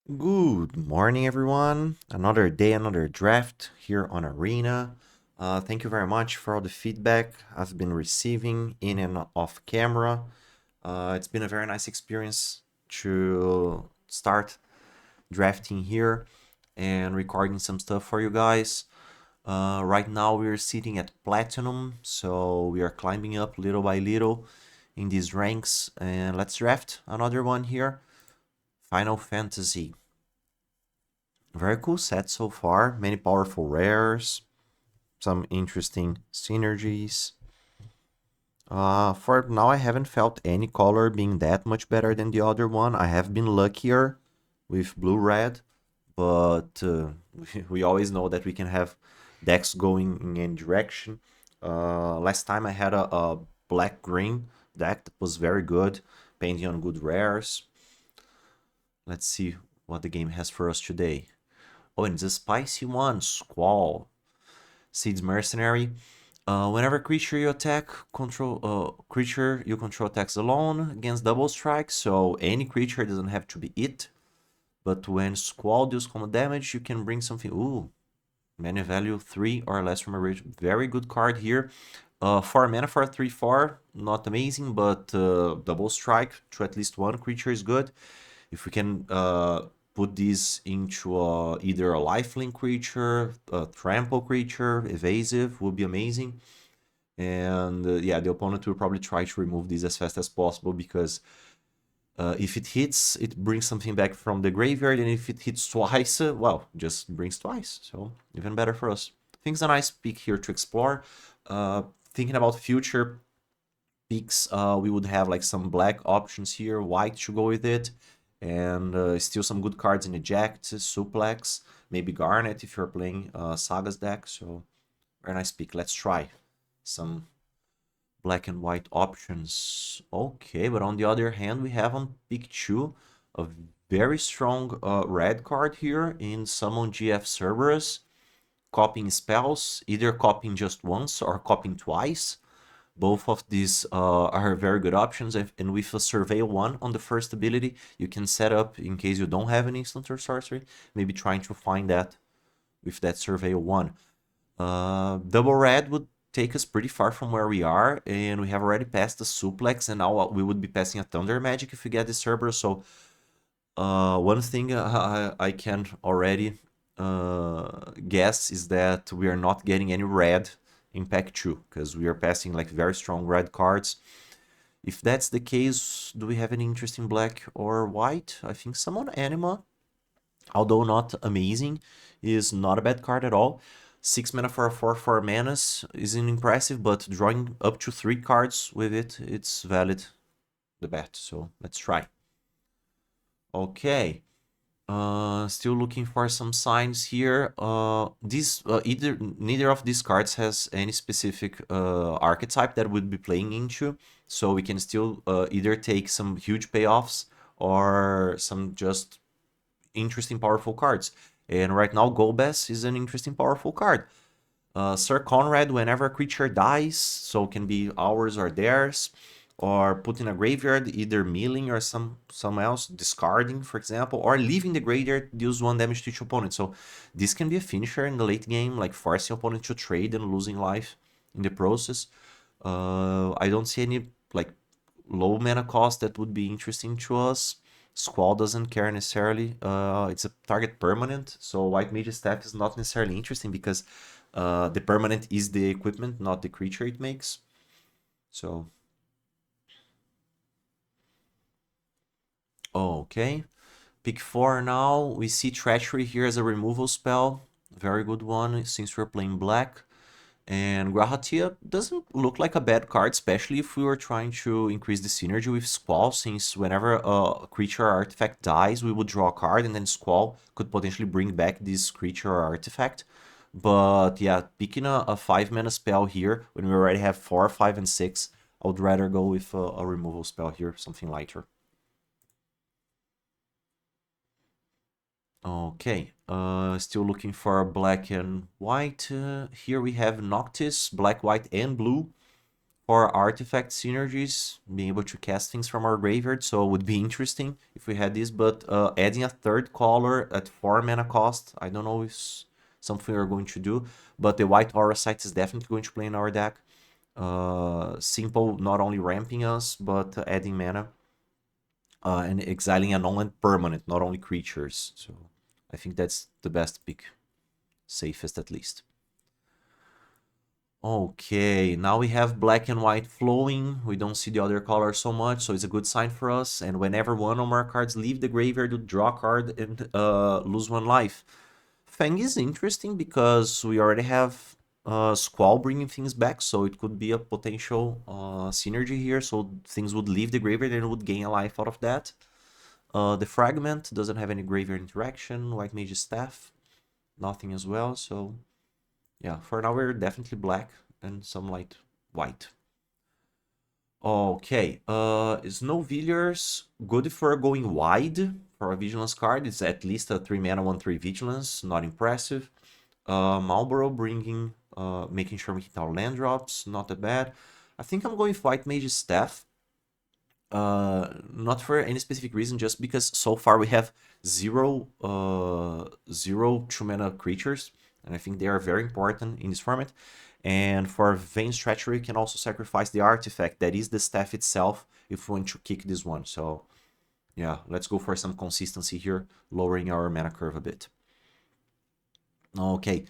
Good morning, everyone. Another day, another draft here on Arena. Thank you very much for all the feedback I've been receiving in and off camera. It's been a very nice experience to start drafting here and recording some stuff for you guys. Right now, we're sitting at Platinum, so we are climbing up little by little in these ranks. And let's draft another one here. Final Fantasy. Very cool set so far. Many powerful rares, some interesting synergies. For now, I haven't felt any color being that much better than the other one. I have been luckier with blue-red, but we always know that we can have decks going in any direction. Last time I had a black-green deck that was very good, painting on good rares. Let's see what the game has for us today. Oh, and it's a spicy one, Squall. Seeds Mercenary. Whenever creature you attack, creature you control attacks alone against double strike, so any creature doesn't have to be it. But when Squall deals combat damage, you can bring something. Ooh, mana value 3 or less from a rich. Very good card here. 4 mana for a 3/4, not amazing, but double strike to at least one creature is good. If we can put this into either a lifelink creature, a trample creature, evasive, would be amazing. And yeah, the opponent will probably try to remove this as fast as possible because if it hits, it brings something back from the graveyard, and if it hits twice, well, just brings twice. So even better for us. I think it's a nice pick here to explore. Thinking about future picks, we would have like some black options here, white to go with it, and still some good cards in Eject, Suplex, maybe Garnet if you're playing Saga's deck. So very nice pick. Let's try some black and white options. Okay, but on the other hand, we have on pick 2 a very strong red card here in Summon GF Cerberus. Copying spells, either copying just once or copying twice. Both of these are very good options, and with a Surveil 1 on the first ability, you can set up, in case you don't have an instant or sorcery, maybe trying to find that with that Surveil 1. Double red would take us pretty far from where we are, and we have already passed the Suplex, and now we would be passing a Thunder Magic if we get the Cerberus, so one thing I can already guess is that we are not getting any red in pack 2, because we are passing like very strong red cards. If that's the case, do we have any interesting black or white? I think Summon Anima, although not amazing, is not a bad card at all. 6 mana for a 4/4 manas isn't impressive, but drawing up to 3 cards with it, it's valid the bet. So let's try. Okay. Still looking for some signs here. Neither of these cards has any specific archetype that would be playing into, so we can still either take some huge payoffs or some just interesting, powerful cards. And right now, Golbez is an interesting, powerful card. Sir Conrad, whenever a creature dies, so can be ours or theirs, or put in a graveyard, either milling or some else, discarding, for example, or leaving the graveyard deals 1 damage to each opponent. So this can be a finisher in the late game, like forcing opponent to trade and losing life in the process. I don't see any like low mana cost that would be interesting to us. Squall doesn't care necessarily. It's a target permanent, so White Mage's Staff is not necessarily interesting because the permanent is the equipment, not the creature it makes. So, okay. Pick 4 now. We see Treachery here as a removal spell. Very good one since we're playing black. And Grahatia doesn't look like a bad card, especially if we were trying to increase the synergy with Squall, since whenever a creature or artifact dies, we would draw a card, and then Squall could potentially bring back this creature or artifact. But yeah, picking a 5 mana spell here, when we already have 4, 5, and 6, I would rather go with a removal spell here, something lighter. Okay, still looking for black and white. Here we have Noctis, black, white, and blue. for artifact synergies, being able to cast things from our graveyard, so it would be interesting if we had this, but adding a third color at 4 mana cost, I don't know if it's something we're going to do, but the white aura site is definitely going to play in our deck. Simple, not only ramping us, but adding mana, and exiling a non-land permanent, not only creatures, so I think that's the best pick, safest at least. Okay, now we have black and white flowing. We don't see the other color so much, so it's a good sign for us. And whenever one or more cards leave the graveyard, you draw a card and lose 1 life. Fang is interesting because we already have Squall bringing things back, so it could be a potential synergy here. So things would leave the graveyard and would gain a life out of that. The Fragment doesn't have any graveyard interaction. White Mage's Staff, nothing as well, so yeah, for now we're definitely black and some light white. Okay, Snowvilliers, good for going wide for a Vigilance card. It's at least a 3 mana 1/3 Vigilance, not impressive. Marlborough bringing, making sure we hit our land drops, not that bad. I think I'm going with White Mage's Staff. Not for any specific reason, just because so far we have zero 2 mana creatures, and I think they are very important in this format. And for Vayne's Treachery, you can also sacrifice the artifact that is the staff itself if you want to kick this one. So yeah, let's go for some consistency here, lowering our mana curve a bit. Okay,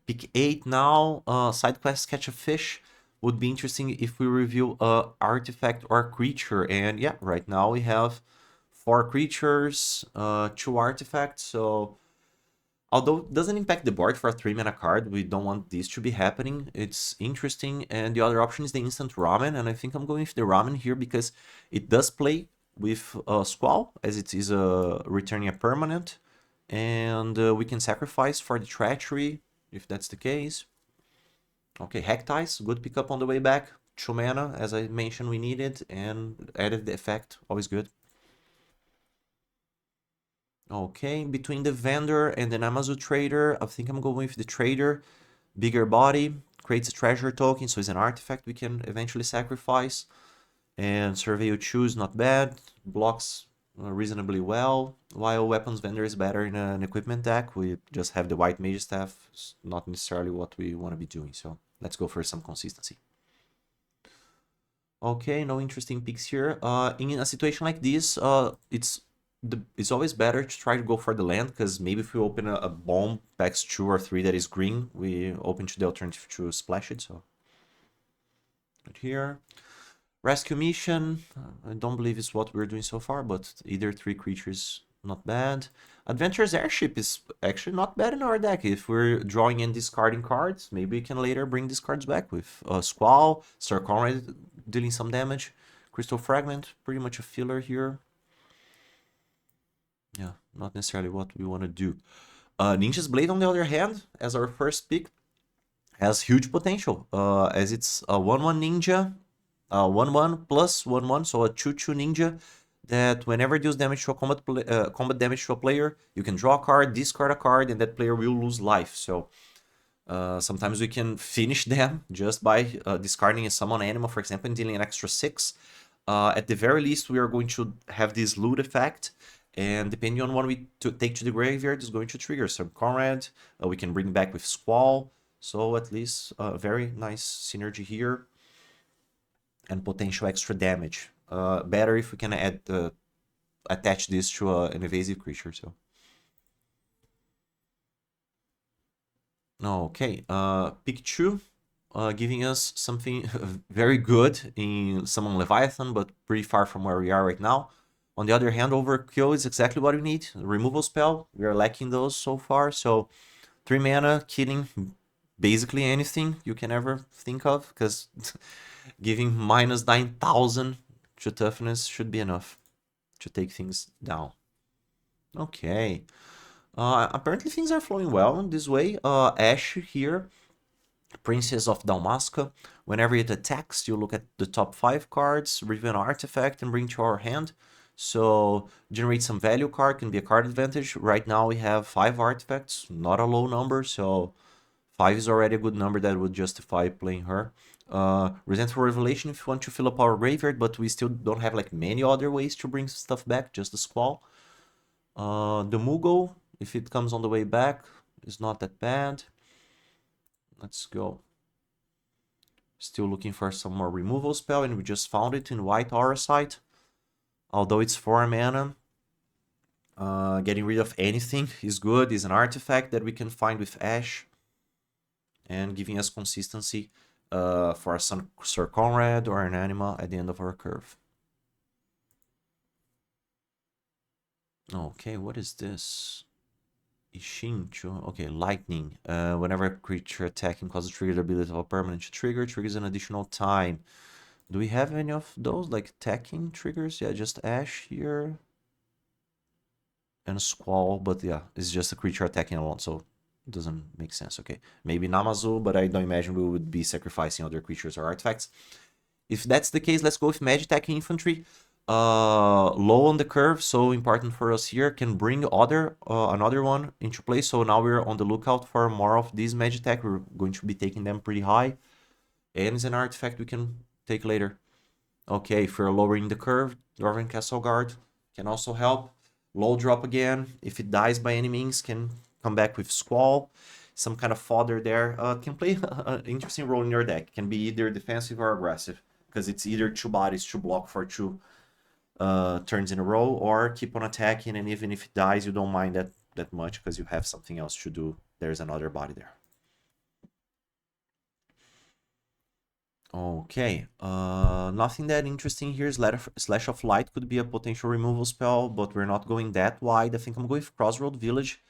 pick 8 now. Side quest Catch a Fish. Would be interesting if we review a artifact or a creature. And yeah, right now we have 4 creatures, 2 artifacts. So although it doesn't impact the board for a 3 mana card, we don't want this to be happening. It's interesting. And the other option is the instant Ramen. And I think I'm going with the Ramen here because it does play with Squall, as it is returning a permanent. And we can sacrifice for the Treachery, if that's the case. Okay, Hectice, good pickup on the way back. 2 mana, as I mentioned we needed, and added the effect, always good. Okay, between the Vendor and the Namazu Trader, I think I'm going with the Trader. Bigger body, creates a treasure token, so it's an artifact we can eventually sacrifice. And Surveil Choose, not bad. Blocks reasonably well. While Weapons Vendor is better in an equipment deck, we just have the White Mage Staff. It's not necessarily what we want to be doing, so let's go for some consistency. Okay, no interesting picks here. In a situation like this, it's always better to try to go for the land, because maybe if we open a bomb packs 2 or 3 that is green, we open to the alternative to splash it, so right here. Rescue mission, I don't believe it's what we're doing so far, but either 3 creatures, not bad. Adventurer's Airship is actually not bad in our deck. If we're drawing and discarding cards, maybe we can later bring these cards back with Squall, Sir Conrad dealing some damage. Crystal Fragment, pretty much a filler here. Yeah, not necessarily what we want to do. Ninja's Blade, on the other hand, as our first pick, has huge potential, as it's a 1/1 ninja, 1/1 plus 1/1, so a 2/2 ninja that whenever it deals damage to a combat damage to a player, you can draw a card, discard a card, and that player will lose life. So sometimes we can finish them just by discarding a summon animal, for example, and dealing an extra 6. At the very least, we are going to have this loot effect, and depending on what we take to the graveyard, is going to trigger some Conrad. We can bring back with Squall, so at least a very nice synergy here. And potential extra damage. Better if we can attach this to an evasive creature. So okay, pick 2, giving us something very good in Summon Leviathan, but pretty far from where we are right now. On the other hand, Overkill is exactly what we need. Removal spell, we are lacking those so far. So 3 mana, killing basically anything you can ever think of, because giving minus 9,000 to toughness should be enough to take things down. Okay. Apparently things are flowing well in this way. Ash here, Princess of Dalmasca. Whenever it attacks, you look at the top 5 cards, review an artifact, and bring to our hand. So generate some value card, can be a card advantage. Right now we have 5 artifacts, not a low number, so 5 is already a good number that would justify playing her. Resentful Revelation if you want to fill up our graveyard, but we still don't have like many other ways to bring stuff back, just the Squall. The Moogle, if it comes on the way back, is not that bad. Let's go. Still looking for some more removal spell, and we just found it in White Aura Site. Although it's 4 mana, getting rid of anything is good. It's an artifact that we can find with Ash, and giving us consistency for a Sir Conrad or an Anima at the end of our curve. Okay, what is this? Ishincho. Okay, lightning. Whenever a creature attacking causes trigger the ability of a permanent to trigger, triggers an additional time. Do we have any of those, like attacking triggers? Yeah, just Ash here. And Squall, but yeah, it's just a creature attacking alone, so it doesn't make sense. Okay, maybe Namazu, but I don't imagine we would be sacrificing other creatures or artifacts. If that's the case, let's go with Magic Attacking Infantry. Low on the curve, so important for us here. Can bring another one into play. So now we're on the lookout for more of these Magic Attack. We're going to be taking them pretty high. And it's an artifact we can take later. Okay, if we're lowering the curve, Dwarven Castle Guard can also help. Low drop again. If it dies by any means, can come back with Squall. Some kind of fodder there. Can play an interesting role in your deck. Can be either defensive or aggressive, because it's either 2 bodies to block for 2 turns in a row, or keep on attacking, and even if it dies, you don't mind that much because you have something else to do. There's another body there. Okay, nothing that interesting here. Slash of Light could be a potential removal spell, but we're not going that wide. I think I'm going with Crossroad Village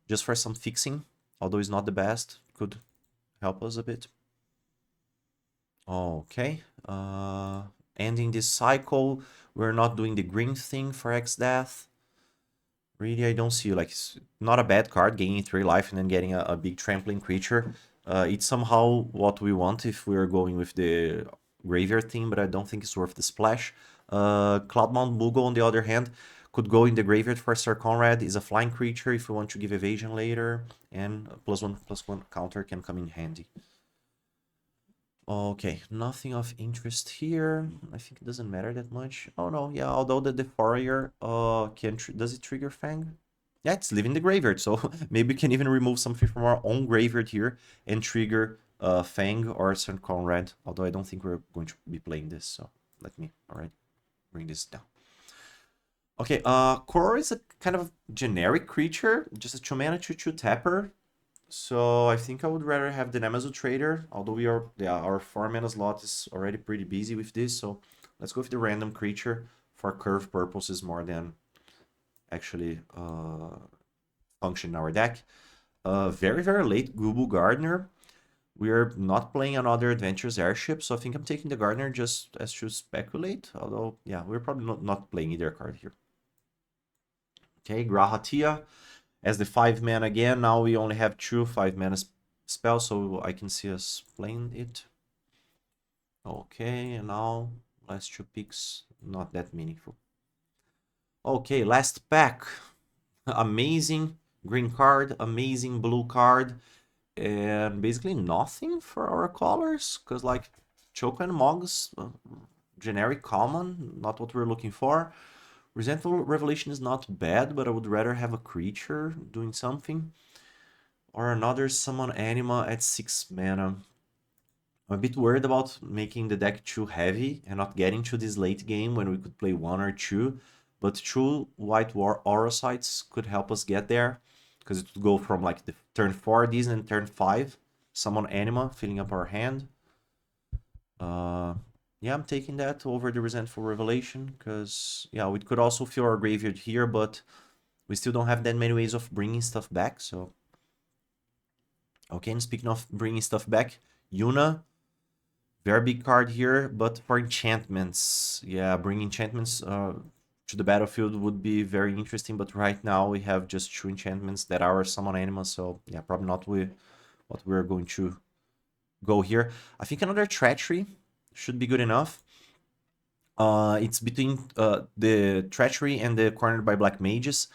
just for some fixing, although it's not the best. Could help us a bit. Okay, ending this cycle. We're not doing the green thing for X-Death. Really, I don't see, like, it's not a bad card, gaining 3 life and then getting a big trampling creature. It's somehow what we want if we're going with the graveyard theme, but I don't think it's worth the splash. Cloudmount Moogle, on the other hand, could go in the graveyard for Sir Conrad. Is a flying creature if we want to give evasion later, and +1/+1 counter can come in handy. Okay, nothing of interest here. I think it doesn't matter that much. Oh no, yeah, although the Defourier does it trigger Fang? Yeah, it's leaving the graveyard, so maybe we can even remove something from our own graveyard here and trigger Fang or St. Conrad, although I don't think we're going to be playing this, so let me alright bring this down. Okay, Koro is a kind of generic creature, just a 2-mana 2/2 tapper. So I think I would rather have the Namazu Trader, although our 4-mana slot is already pretty busy with this, so let's go with the random creature for curve purposes more than actually function in our deck. Very, very late Gubu Gardener. We are not playing another Adventurous Airship, so I think I'm taking the Gardener just as to speculate, although, yeah, we're probably not playing either card here. Okay, Grahatia. As the 5-mana again, now we only have 2 5-mana spells, so I can see us playing it. Okay, and now last 2 picks, not that meaningful. Okay, last pack. Amazing green card, amazing blue card, and basically nothing for our colors, because like Choco and Mogs, generic common, not what we're looking for. Resentful Revelation is not bad, but I would rather have a creature doing something. Or another summon anima at 6 mana. I'm a bit worried about making the deck too heavy and not getting to this late game when we could play 1 or 2. But 2 White War Aura Sites could help us get there. Because it would go from like the turn 4 these and turn 5. Summon anima, filling up our hand. Yeah, I'm taking that over the Resentful Revelation, because, yeah, we could also fill our graveyard here, but we still don't have that many ways of bringing stuff back, so... Okay, and speaking of bringing stuff back, Yuna, very big card here, but for enchantments, yeah, bringing enchantments to the battlefield would be very interesting, but right now we have just 2 enchantments that are summon anima, so, yeah, probably not what we're going to go here. I think another Treachery should be good enough. It's between the Treachery and the Cornered by Black Mages,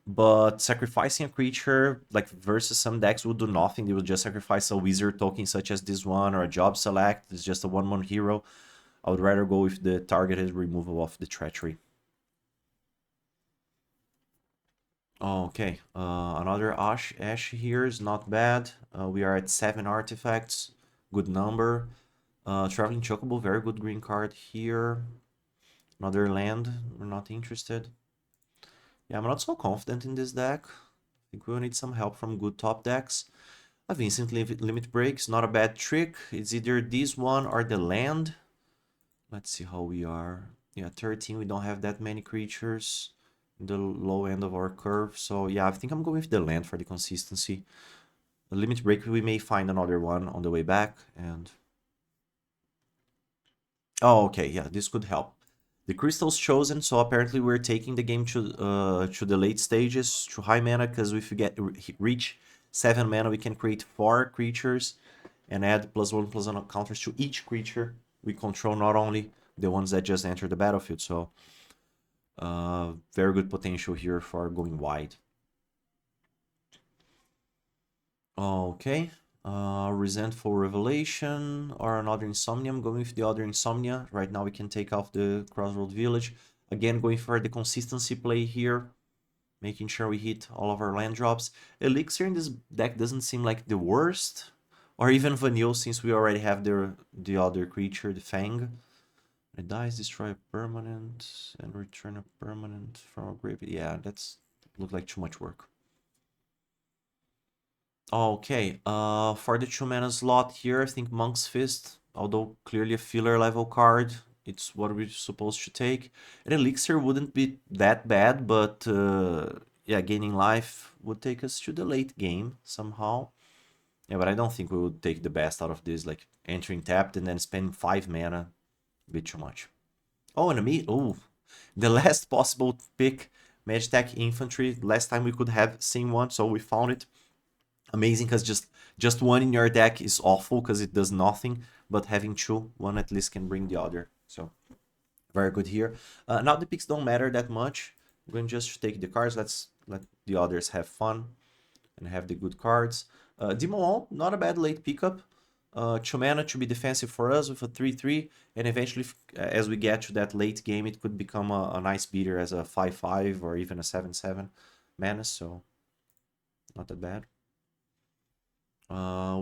But sacrificing a creature, like versus some decks, will do nothing. They will just sacrifice a wizard token such as this one or a job select. It's just a 1/1 hero. I would rather go with the targeted removal of the treachery. Okay, another Ash here is not bad. We are at 7 artifacts, good number. Traveling Chocobo, very good green card here. Another land, we're not interested. Yeah, I'm not so confident in this deck. I think we'll need some help from good top decks. A Vincent Limit Break's not a bad trick. It's either this one or the land. Let's see how we are. Yeah, 13, we don't have that many creatures in the low end of our curve. So yeah, I think I'm going with the land for the consistency. The Limit Break, we may find another one on the way back. And oh, okay, yeah, this could help. The crystal's chosen, so apparently we're taking the game to the late stages, to high mana, because if we reach 7 mana, we can create 4 creatures and add +1/+1 counters to each creature we control, not only the ones that just enter the battlefield. So very good potential here for going wide. Okay, Resentful Revelation or another Insomnia. I'm going with the other Insomnia. Right now we can take off the Crossroad Village. Again, going for the consistency play here, making sure we hit all of our land drops. Elixir in this deck doesn't seem like the worst, or even Vanille, since we already have the other creature, the Fang. It dies, destroy a permanent, and return a permanent from a grave. Yeah, that's look like too much work. Okay, for the 2 mana slot here, I think Monk's Fist, although clearly a filler level card, it's what we're supposed to take. An Elixir wouldn't be that bad, but yeah, gaining life would take us to the late game somehow. Yeah, but I don't think we would take the best out of this, like entering tapped and then spending 5 mana, a bit too much. Oh, and a me, oh, the last possible pick, Magitech Infantry. Last time we could have seen one, so we found it. Amazing, because just one in your deck is awful because it does nothing, but having two, one at least can bring the other. So very good here. Now the picks don't matter that much. I'm going just to take the cards. Let's let the others have fun and have the good cards. Demon, not a bad late pickup. 2 mana to be defensive for us with a 3/3, and eventually, as we get to that late game, it could become a nice beater as a 5/5 or even a 7/7 mana. So not that bad.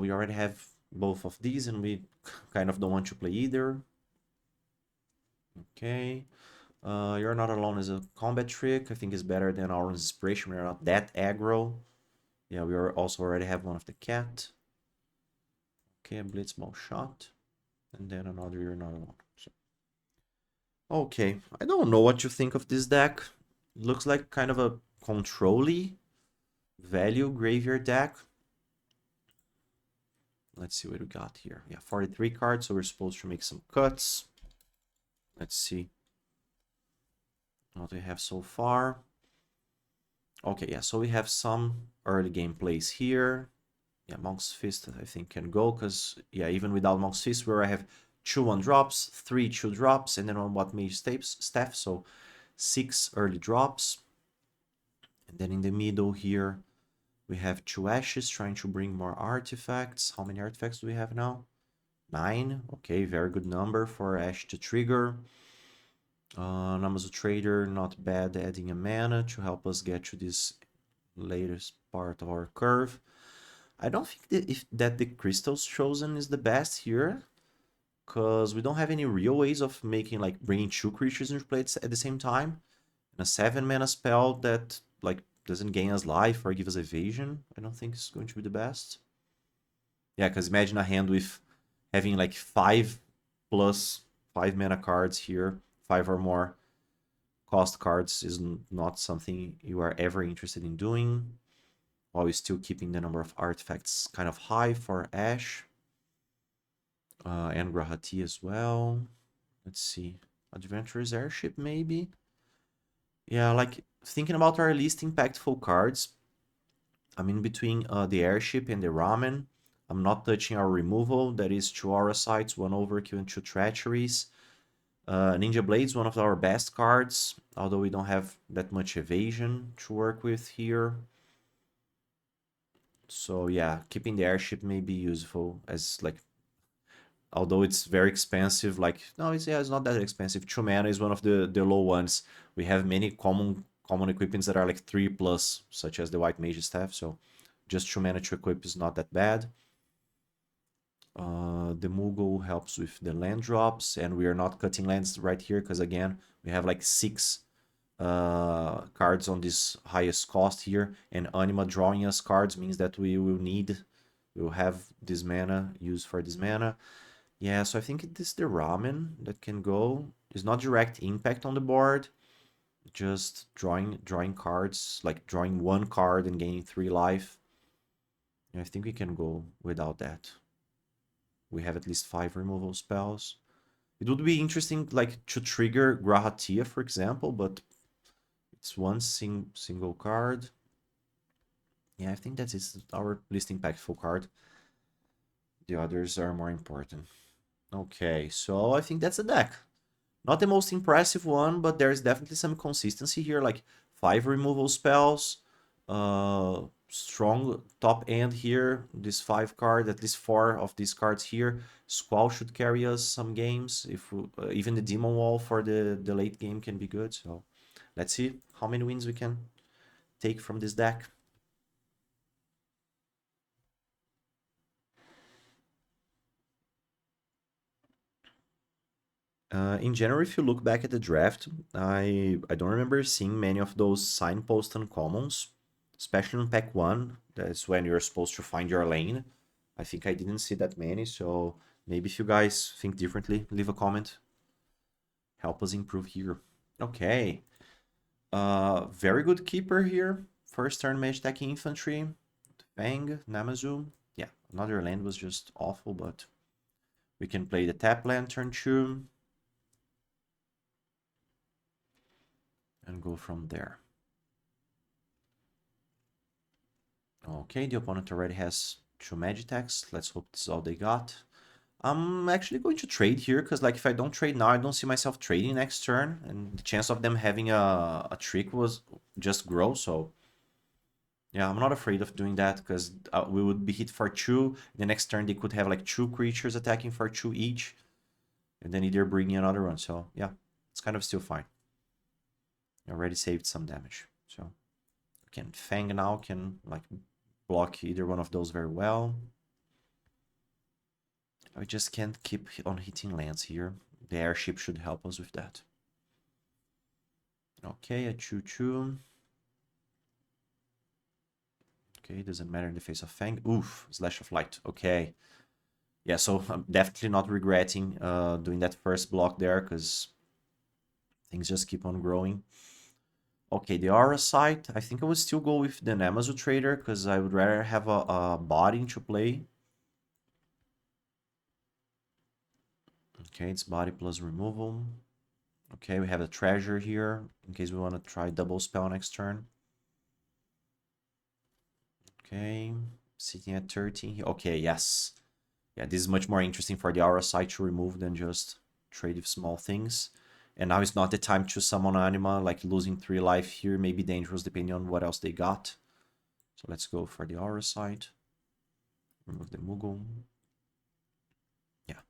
We already have both of these, and we kind of don't want to play either. Okay. You're Not Alone is a combat trick. I think it's better than our Inspiration. We're not that aggro. Yeah, we are also already have one of the cat. Okay, a Blitzball shot. And then another You're Not Alone. So. Okay, I don't know what you think of this deck. It looks like kind of a control-y value graveyard deck. Let's see what we got here. Yeah, 43 cards, so we're supposed to make some cuts. Let's see what we have so far. Okay, yeah, so we have some early game plays here. Yeah, Monk's Fist, I think, can go, because, yeah, even without Monk's Fist, where I have 2 1-drops, 3 2-drops, and then on what Mage Staff, so 6 early drops. And then in the middle here, we have 2 Ashes trying to bring more artifacts. How many artifacts do we have now? 9. Okay, very good number for Ash to trigger. Namazu Trader, not bad, adding a mana to help us get to this latest part of our curve. I don't think that the Crystal's Chosen is the best here, because we don't have any real ways of making, like, bringing 2 creatures into play at the same time. And a 7 mana spell that, like, doesn't gain us life or give us evasion, I don't think is going to be the best. Yeah, because imagine a hand with having like 5 plus 5 mana cards here, 5 or more cost cards is not something you are ever interested in doing, while you're still keeping the number of artifacts kind of high for Ash. And Grahati as well. Let's see. Adventurer's Airship, maybe? Yeah, like, thinking about our least impactful cards, I'm in between the Airship and the Ramen. I'm not touching our removal, that is 2 Aura Sights, 1 Overkill, and 2 Treacheries. Ninja Blade's one of our best cards, although we don't have that much evasion to work with here. So yeah, keeping the airship may be useful as like, although it's very expensive, like, no, it's not that expensive. 2 mana is one of the low ones. We have many common equipments that are like 3 plus, such as the White Mage Staff, so just 2 mana to equip is not that bad. The Moogle helps with the land drops, and we are not cutting lands right here because again we have like 6 cards on this highest cost here, and Anima drawing us cards means that we'll have this mana used for this mana. Yeah, so I think it is the ramen that can go. It's not direct impact on the board, just drawing cards, like drawing 1 card and gaining 3 life. I think we can go without that. We have at least 5 removal spells. It would be interesting, like, to trigger Grahatia, for example, but it's one single card. Yeah, I think that is our least impactful card. The others are more important. Okay, so I think that's a deck. Not the most impressive one, but there's definitely some consistency here, like 5 removal spells, strong top end here, this 5 card, at least 4 of these cards here. Squall should carry us some games, if even the Demon Wall for the late game can be good, so let's see how many wins we can take from this deck. In general, if you look back at the draft, I don't remember seeing many of those signpost uncommons, especially in pack 1. That's when you're supposed to find your lane. I think I didn't see that many, so maybe if you guys think differently, leave a comment. Help us improve here. Okay. Very good keeper here. First turn mage attacking infantry. Fang, Namazu. Yeah, another land was just awful, but we can play the tap land turn 2. And go from there. Okay, the opponent already has 2 Magitex. Let's hope this is all they got. I'm actually going to trade here, because like if I don't trade now, I don't see myself trading next turn. And the chance of them having a trick was just grow, so... Yeah, I'm not afraid of doing that, because we would be hit for 2. The next turn they could have like 2 creatures attacking for 2 each. And then either bringing another one, so yeah, it's kind of still fine. I already saved some damage, so... Can Fang now can like block either one of those very well. I just can't keep on hitting lands here. The airship should help us with that. Okay, a choo-choo. Okay, doesn't matter in the face of Fang. Oof, Slash of Light. Okay. Yeah, so I'm definitely not regretting doing that first block there, because things just keep on growing. Okay, the Aura site. I think I would still go with the Namazu Trader, because I would rather have a body to play. Okay, it's body plus removal. Okay, we have a treasure here, in case we want to try double spell next turn. Okay, sitting at 13. Okay, yes. Yeah, this is much more interesting for the Aura site to remove than just trade with small things. And now is not the time to summon Anima, like losing 3 life here may be dangerous depending on what else they got. So let's go for the Aura site. Remove the Moogle. Yeah,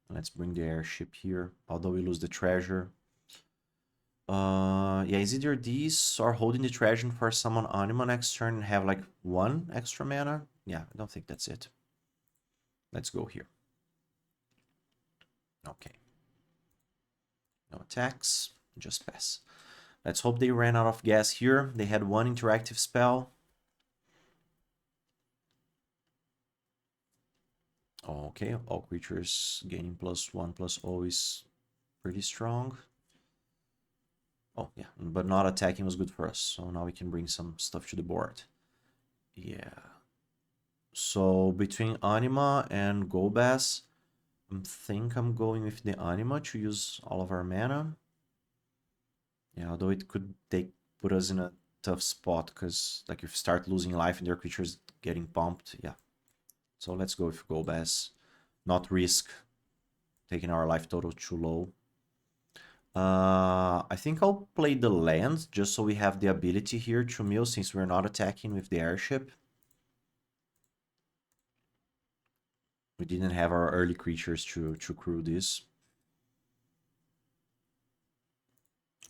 and let's bring the airship here, although we lose the treasure. Yeah, is either these or holding the treasure for summon Anima next turn and have like 1 extra mana? Yeah, I don't think that's it. Let's go here. Okay. No attacks, just pass. Let's hope they ran out of gas here. They had 1 interactive spell. Okay, all creatures gaining +1/+0 is pretty strong. Oh, yeah, but not attacking was good for us. So now we can bring some stuff to the board. Yeah. So between Anima and Golbas, I think I'm going with the Anima to use all of our mana. Yeah, although it could put us in a tough spot, because like if you start losing life and your creatures getting pumped, yeah. So let's go with Golbas. Not risk taking our life total too low. I think I'll play the land just so we have the ability here to mill since we're not attacking with the airship. We didn't have our early creatures to crew this.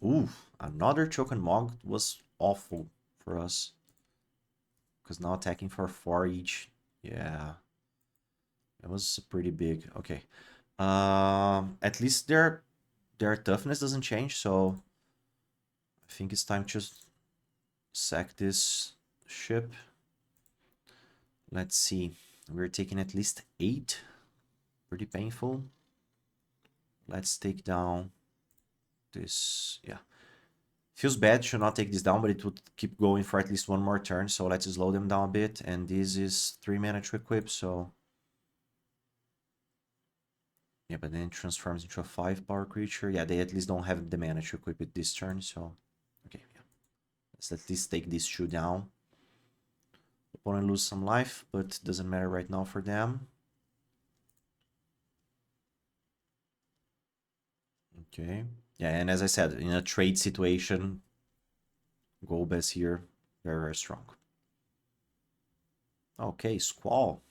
Ooh, another Choken Mog was awful for us. Because now attacking for 4 each. Yeah. It was pretty big. Okay. At least their toughness doesn't change, so I think it's time to sack this ship. Let's see. We're taking at least 8. Pretty painful. Let's take down this. Yeah. Feels bad to not take this down, but it would keep going for at least one more turn. So let's slow them down a bit. And this is 3 mana to equip, so... Yeah, but then it transforms into a 5 power creature. Yeah, they at least don't have the mana to equip it this turn, so... Okay, yeah. Let's at least take these 2 down. Opponent lose some life, but doesn't matter right now for them. Okay. Yeah, and as I said, in a trade situation, Golbez here, very, very strong. Okay, Squall.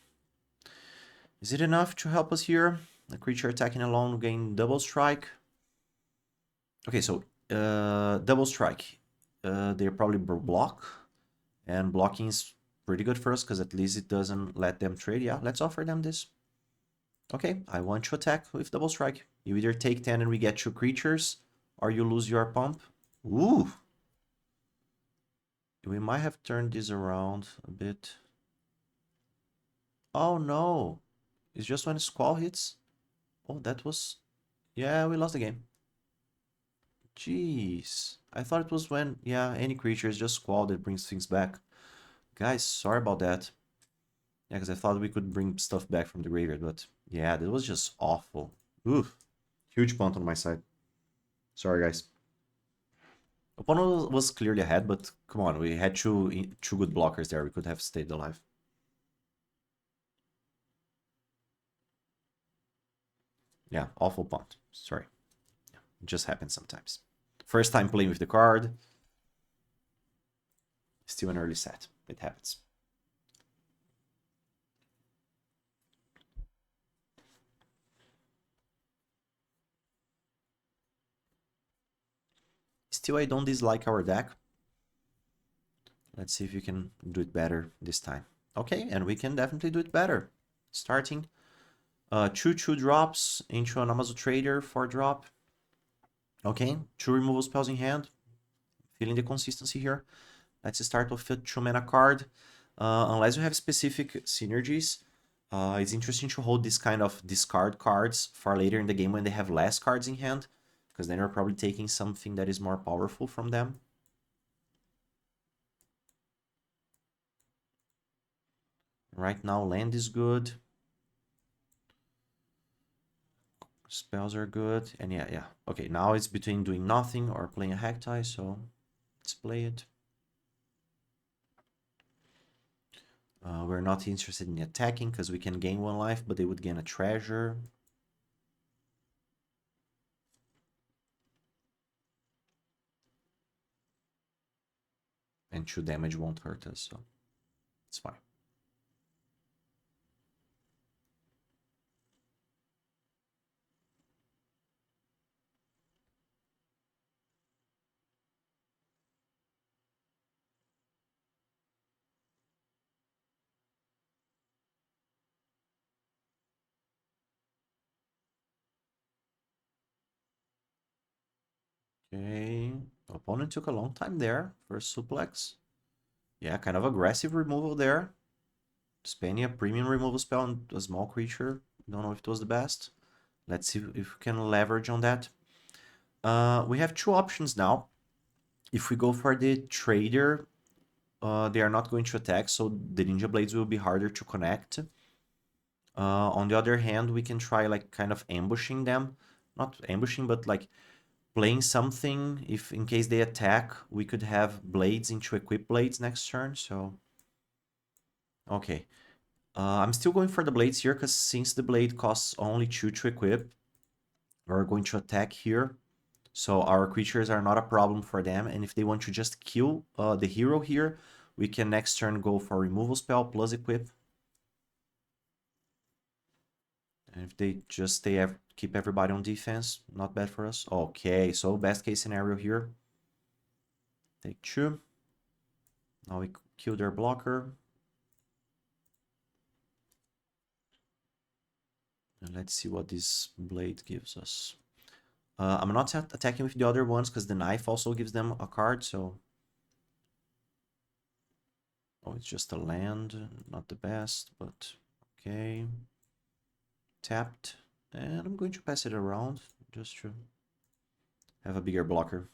Is it enough to help us here? A creature attacking alone gain double strike. Okay, so double strike. They probably block, and blocking is pretty good for us because at least it doesn't let them trade. Yeah, let's offer them this. Okay, I want to attack with double strike. You either take 10 and we get 2 creatures, or you lose your pump. Ooh! We might have turned this around a bit. Oh no! It's just when Squall hits. Oh, that was... Yeah, we lost the game. Jeez. I thought it was when, yeah, any creature is just Squall that brings things back. Guys, sorry about that. Yeah, because I thought we could bring stuff back from the graveyard, but yeah, that was just awful. Oof. Huge punt on my side. Sorry, guys. Opponent was clearly ahead, but come on, we had two good blockers there. We could have stayed alive. Yeah, awful punt. Sorry. Yeah, it just happens sometimes. First time playing with the card. Still an early set. It happens. Still, I don't dislike our deck. Let's see if you can do it better this time. Okay, and we can definitely do it better. Starting 2/2 drops into an Amazon Trader 4 drop. Okay, 2 removal spells in hand. Feeling the consistency here. Let's start with a 2 mana card. Unless you have specific synergies, it's interesting to hold this kind of discard cards for later in the game when they have less cards in hand, because then you're probably taking something that is more powerful from them. Right now, land is good. Spells are good. And yeah. Okay, now it's between doing nothing or playing a Hacktie, so let's play it. We're not interested in attacking because we can gain 1 life, but they would gain a treasure. And 2 damage won't hurt us, so it's fine. Okay, opponent took a long time there for a suplex. Yeah, kind of aggressive removal there. Spending a premium removal spell on a small creature. Don't know if it was the best. Let's see if we can leverage on that. We have 2 options now. If we go for the trader, they are not going to attack, so the Ninja Blades will be harder to connect. On the other hand, we can try like kind of ambushing them. Not ambushing, but like playing something. If in case they attack, we could have blades into equip blades next turn, so... Okay. I'm still going for the blades here, because since the blade costs only 2 to equip, we're going to attack here. So our creatures are not a problem for them, and if they want to just kill the hero here, we can next turn go for removal spell plus equip. And if they just keep everybody on defense, not bad for us. Okay, so best case scenario here. Take 2. Now we kill their blocker. And let's see what this blade gives us. I'm not attacking with the other ones because the knife also gives them a card, so... Oh, it's just a land, not the best, but okay. Tapped, and I'm going to pass it around just to have a bigger blocker.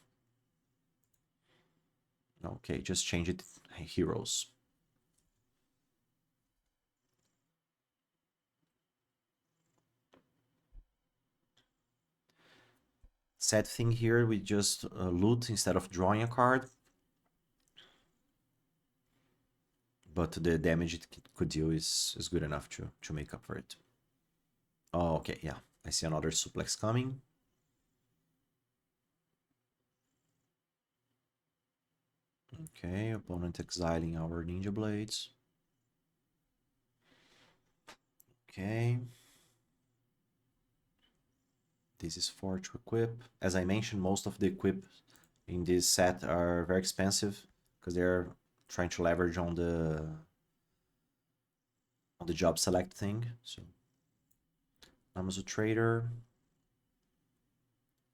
Okay, just change it. Heroes. Sad thing here, we just loot instead of drawing a card. But the damage it could deal is good enough to make up for it. Oh, okay, yeah. I see another suplex coming. Okay, opponent exiling our ninja blades. Okay. This is 4 to equip. As I mentioned, most of the equip in this set are very expensive because they're trying to leverage on the job select thing. So Amazon Trader.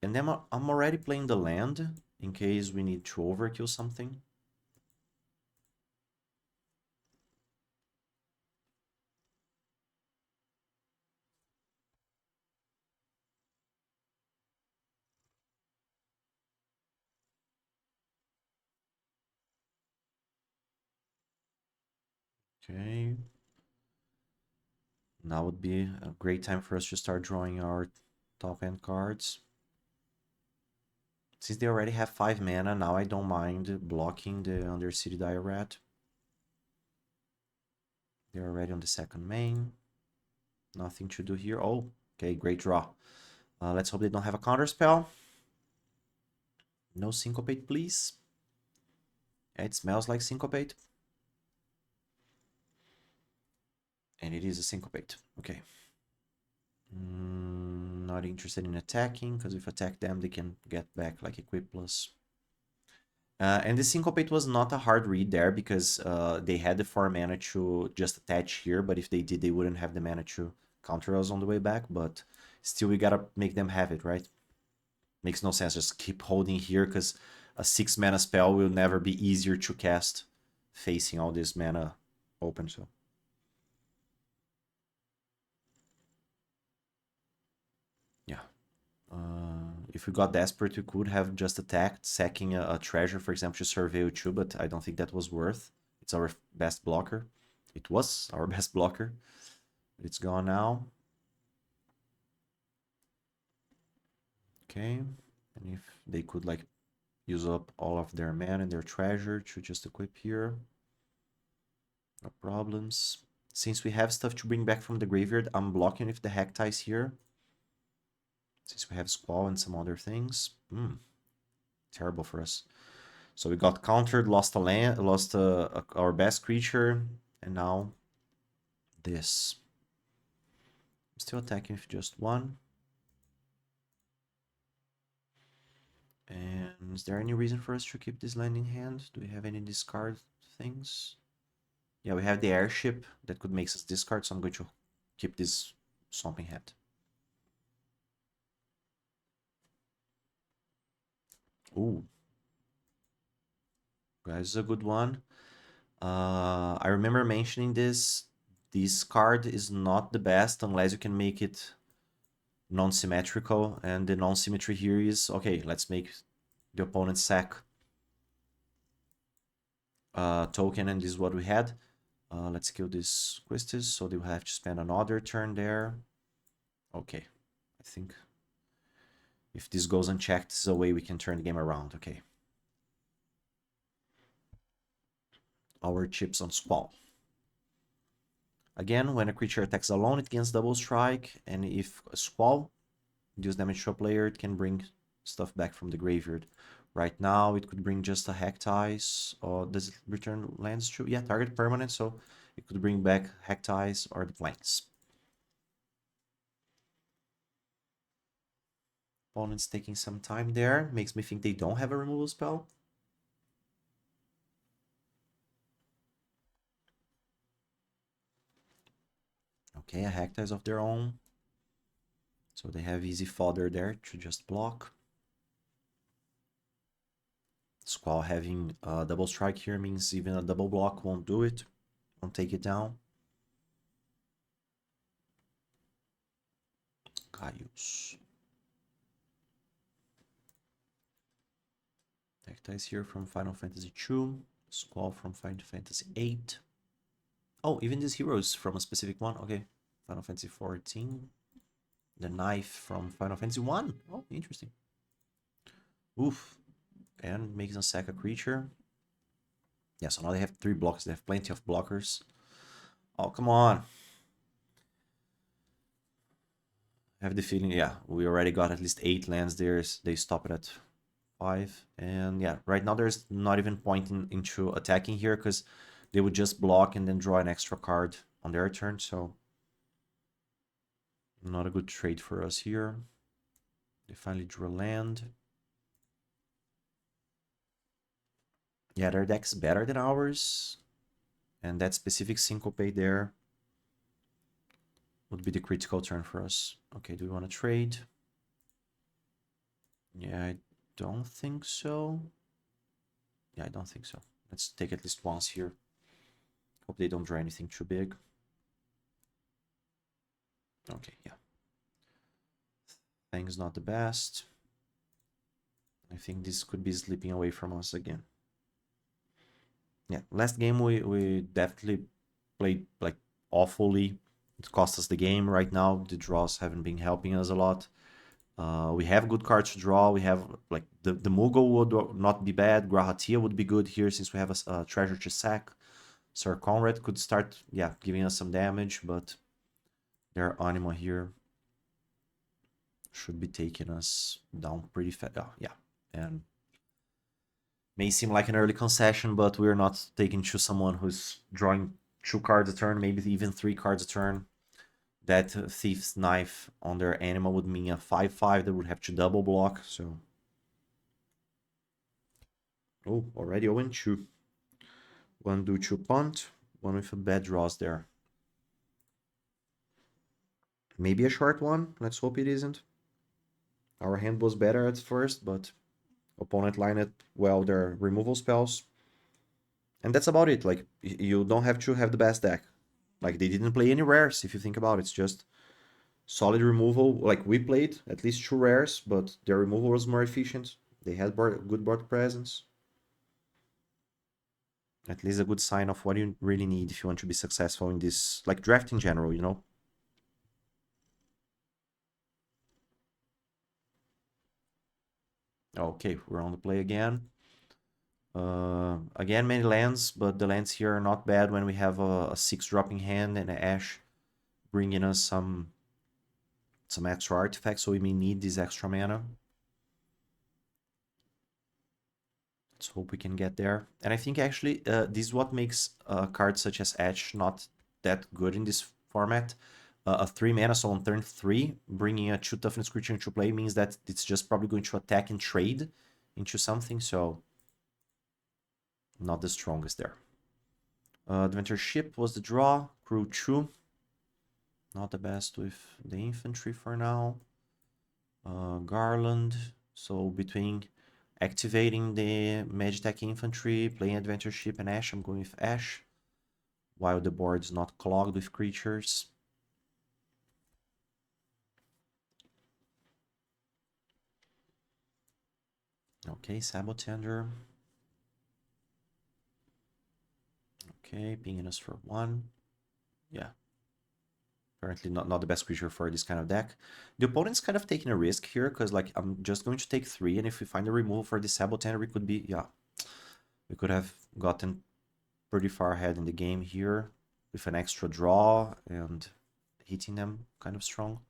And then I'm already playing the land in case we need to overkill something. Okay. Now would be a great time for us to start drawing our top end cards. Since they already have 5 mana, now I don't mind blocking the Undercity Dire Rat. They're already on the second main. Nothing to do here. Oh, okay, great draw. Let's hope they don't have a counter spell. No syncopate, please. It smells like syncopate. And it is a syncopate. Okay. Not interested in attacking, because if attack them, they can get back like equip plus. And the syncopate was not a hard read there because they had the 4 mana to just attach here, but if they did, they wouldn't have the mana to counter us on the way back, but still we gotta make them have it, right? Makes no sense, just keep holding here because a 6 mana spell will never be easier to cast facing all this mana open, so. Yeah. If we got desperate, we could have just attacked, sacking a treasure, for example, to Surveil 2, but I don't think that was worth. It's our best blocker. It was our best blocker. It's gone now. Okay. And if they could, like, use up all of their mana and their treasure to just equip here. No problems. Since we have stuff to bring back from the graveyard, I'm blocking with the Hackties here. Since we have Squall and some other things. Terrible for us. So we got countered, lost a land, lost our best creature, and now this. I'm still attacking with just 1. And is there any reason for us to keep this land in hand? Do we have any discard things? Yeah, we have the airship that could make us discard, so I'm going to keep this Swamping Hat. Ooh. Guys, is a good one. I remember mentioning this. This card is not the best unless you can make it non-symmetrical, and the non-symmetry here is, okay, let's make the opponent sack token, and this is what we had. Let's kill this Quistis, so they will have to spend another turn there. Okay, I think if this goes unchecked, this is a way we can turn the game around. Okay. Our chips on Squall. Again, when a creature attacks alone, it gains double strike, and if a Squall deals damage to a player, it can bring stuff back from the graveyard. Right now, it could bring just a Hectice, or does it return lands too? Yeah, target permanent, so it could bring back Hectice or the Plains. Opponent's taking some time there. Makes me think they don't have a removal spell. Okay, a Hectice of their own. So they have easy fodder there to just block. Squall having a double strike here means even a double block won't do it. Won't take it down. Caius. Hectice here from Final Fantasy II. Squall from Final Fantasy VIII. Oh, even this hero is from a specific one. Okay. Final Fantasy XIV. The knife from Final Fantasy 1. Oh, interesting. Oof. And makes us sack a creature. Yeah, so now they have 3 blocks. They have plenty of blockers. Oh, come on. I have the feeling, yeah, we already got at least 8 lands there. They stop it at 5. And yeah, right now there's not even point into attacking here because they would just block and then draw an extra card on their turn. So not a good trade for us here. They finally drew a land. Yeah, their deck's better than ours. And that specific Syncope there would be the critical turn for us. Okay, do we want to trade? Yeah, I don't think so. Yeah, I don't think so. Let's take at least once here. Hope they don't draw anything too big. Okay, yeah. Thing's not the best. I think this could be slipping away from us again. Yeah, last game we definitely played like awfully. It cost us the game. Right now the draws haven't been helping us a lot. We have good cards to draw. We have like the Moogle would not be bad. Grahatia would be good here since we have a treasure to sack. Sir Conrad could start, yeah, giving us some damage, but their Anima here should be taking us down pretty fast. Oh, yeah, and may seem like an early concession, but we're not taking to someone who's drawing 2 cards a turn, maybe even 3 cards a turn. That Thief's Knife on their Anima would mean a 5/5 that would have to double block, so... Oh, already 0-2. One do 2 punt, one with a bad draws there. Maybe a short one, let's hope it isn't. Our hand was better at first, but opponent lined well their removal spells. And that's about it. Like, you don't have to have the best deck. Like, they didn't play any rares, if you think about it. It's just solid removal. Like, we played at least 2 rares, but their removal was more efficient. They had good board presence. At least a good sign of what you really need if you want to be successful in this, like, draft in general, you know? Okay, we're on the play again. Again, many lands, but the lands here are not bad when we have a 6 dropping hand and an Ash bringing us some extra artifacts, so we may need this extra mana. Let's hope we can get there. And I think actually this is what makes cards such as Ash not that good in this format. A 3 mana, so on turn 3, bringing a 2 toughness creature into play means that it's just probably going to attack and trade into something, so not the strongest there. Adventure Ship was the draw, Crew 2. Not the best with the infantry for now. Garland, so between activating the Magitech infantry, playing Adventure Ship and Ash, I'm going with Ash, while the board is not clogged with creatures. Okay, Sabotender. Okay, pinging us for 1. Yeah. Apparently not the best creature for this kind of deck. The opponent's kind of taking a risk here, because like I'm just going to take 3, and if we find a removal for the Sabotender, we could be, yeah, we could have gotten pretty far ahead in the game here with an extra draw and hitting them kind of strong.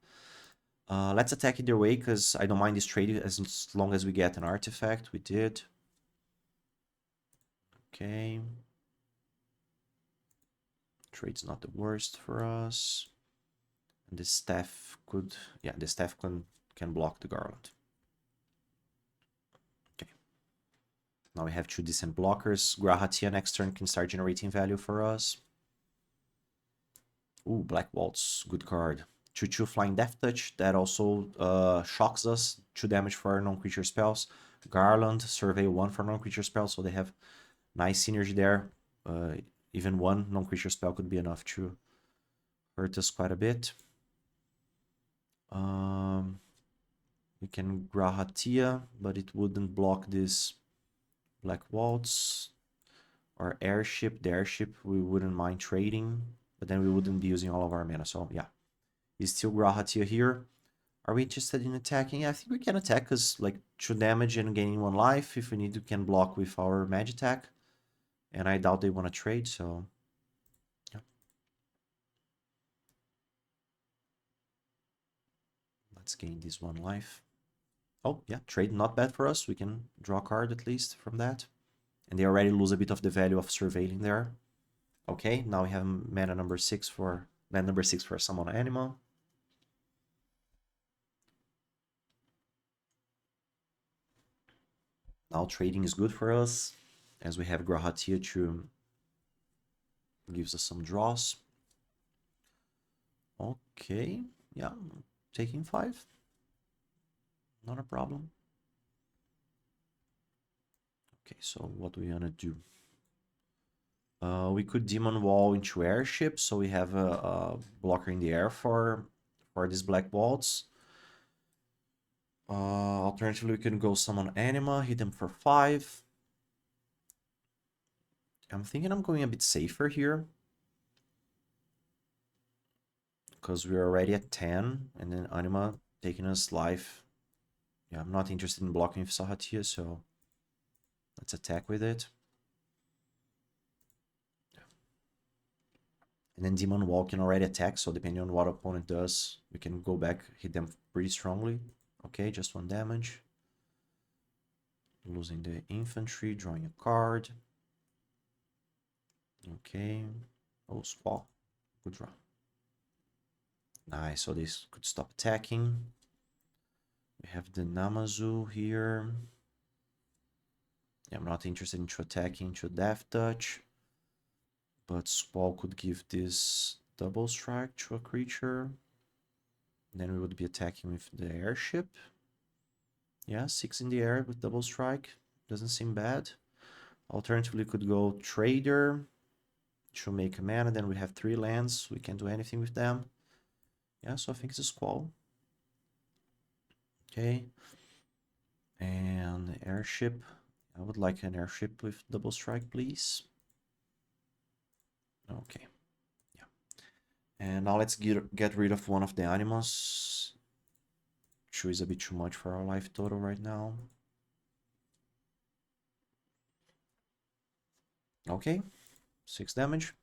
Let's attack either way, because I don't mind this trade as long as we get an artifact. We did. Okay. Trade's not the worst for us. And the staff could... Yeah, the staff can block the garland. Okay. Now we have 2 decent blockers. Grahatia next turn can start generating value for us. Ooh, Black Waltz. Good card. 2/2 Flying Death Touch. That also shocks us. 2 damage for non-creature spells. Garland, Survey 1 for non-creature spells, so they have nice synergy there. Even 1 non-creature spell could be enough to hurt us quite a bit. We can Grahatia, but it wouldn't block this Black Waltz. Or Airship. The Airship we wouldn't mind trading, but then we wouldn't be using all of our mana, so yeah. He's still Grahatia here. Are we interested in attacking? Yeah, I think we can attack because like 2 damage and gaining 1 life. If we need, we can block with our Magitek. And I doubt they want to trade, so yeah. Let's gain this 1 life. Oh, yeah, trade not bad for us. We can draw a card at least from that. And they already lose a bit of the value of surveilling there. Okay, now we have mana number 6 for land number 6 for summon animal. Now trading is good for us, as we have Grahatia to gives us some draws. Okay, yeah, taking 5. Not a problem. Okay, so what do we wanna do? We could Demon Wall into Airship, so we have a blocker in the air for these Black Waltz. Alternatively, we can go summon Anima, hit them for 5. I'm thinking I'm going a bit safer here, because we're already at 10, and then Anima taking us life. Yeah, I'm not interested in blocking with Sahatia, so let's attack with it. And then Demon Wall can already attack, so depending on what opponent does, we can go back, hit them pretty strongly. Okay, just 1 damage. Losing the infantry, drawing a card. Okay. Oh, Squall. Good draw. Nice, so this could stop attacking. We have the Namazu here. Yeah, I'm not interested in attacking to Death Touch. But Squall could give this double strike to a creature. Then we would be attacking with the airship. Yeah, 6 in the air with double strike. Doesn't seem bad. Alternatively, could go Trader to make a mana. Then we have 3 lands. We can't do anything with them. Yeah, so I think it's a Squall. Okay. And airship. I would like an airship with double strike, please. Okay. Yeah. And now let's get rid of one of the animals. 2 is a bit too much for our life total right now. Okay. 6 damage.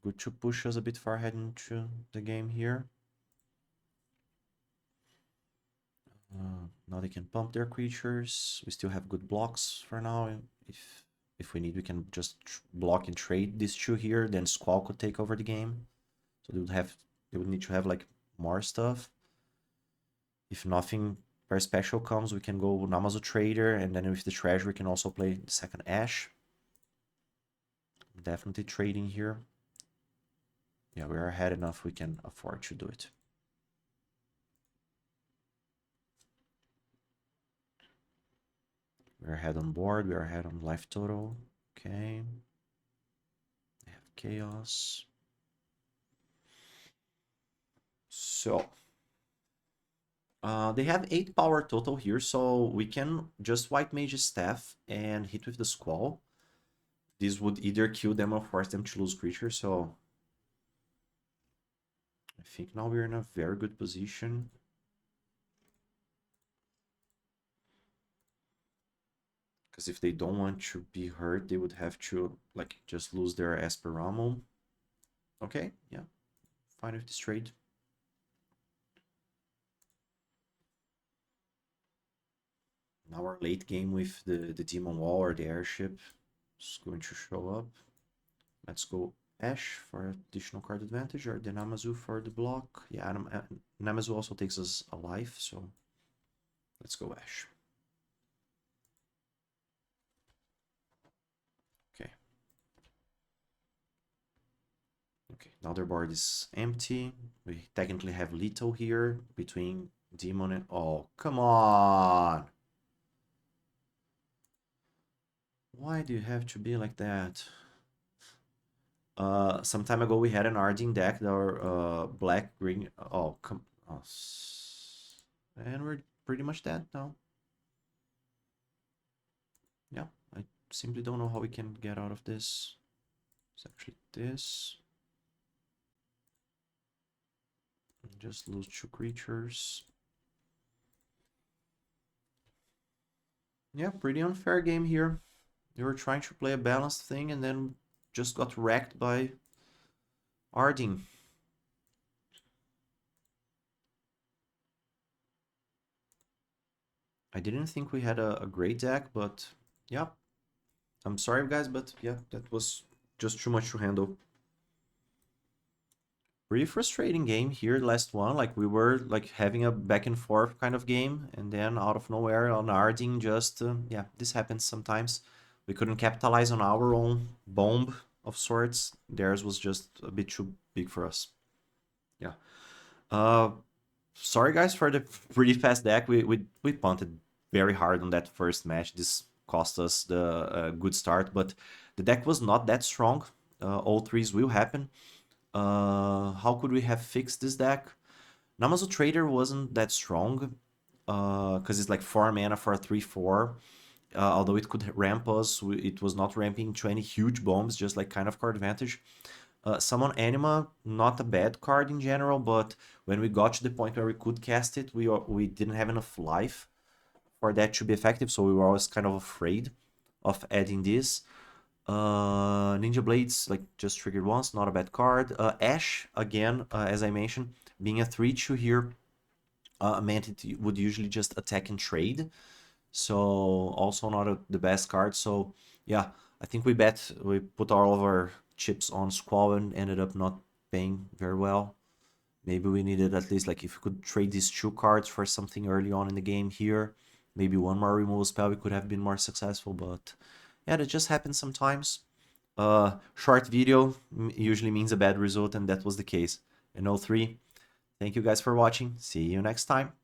Good to push us a bit far ahead into the game here. Now they can pump their creatures. We still have good blocks for now. If we need, we can just block and trade these 2 here. Then Squall could take over the game. So they would need to have like more stuff. If nothing very special comes, we can go Namazu Trader, and then with the treasure we can also play the second Ash. Definitely trading here. Yeah, we're ahead enough, we can afford to do it. We're ahead on board, we're ahead on life total. Okay. They have chaos. So they have 8 power total here, so we can just White Mage's Staff and hit with the Squall. This would either kill them or force them to lose creatures, so I think now we're in a very good position. Because if they don't want to be hurt, they would have to like just lose their Esperamo. Okay, yeah, fine with this trade. Now our late game with the demon wall or the airship is going to show up. Let's go Ash for additional card advantage, or the Namazu for the block. Yeah, Namazu also takes us a life, so let's go Ash. Okay. Okay, now their board is empty. We technically have Lethal here between Demon and... Oh, come on! Why do you have to be like that? Some time ago we had an Arding deck that were black, green... Oh, come... Oh, and we're pretty much dead now. Yeah, I simply don't know how we can get out of this. It's actually this. Just lose 2 creatures. Yeah, pretty unfair game here. They were trying to play a balanced thing and then just got wrecked by Arding. I didn't think we had a great deck, but yeah. I'm sorry, guys, but yeah, that was just too much to handle. Pretty frustrating game here, last one. Like, we were like having a back and forth kind of game, and then out of nowhere on Arding just, yeah, this happens sometimes. We couldn't capitalize on our own bomb of sorts. Theirs was just a bit too big for us. Yeah. Uh, Sorry guys for the pretty fast deck. We punted very hard on that first match. This cost us the good start, but the deck was not that strong. All threes will happen. How could we have fixed this deck? Namazu Trader wasn't that strong because it's like 4 mana for a 3/4. Although it could ramp us, it was not ramping to any huge bombs, just like kind of card advantage. Summon Anima, not a bad card in general, but when we got to the point where we could cast it, we didn't have enough life for that to be effective, so we were always kind of afraid of adding this. Ninja Blades, like, just triggered once, not a bad card. Ash, again, as I mentioned, being a 3/2 here, meant it would usually just attack and trade, so also not the best card. So yeah, I think we put all of our chips on Squall and ended up not paying very well. Maybe we needed at least, like, if we could trade these 2 cards for something early on in the game here, maybe one more removal spell, we could have been more successful. But yeah, that just happens sometimes. Short video usually means a bad result, and that was the case. And 03, thank you guys for watching. See you next time.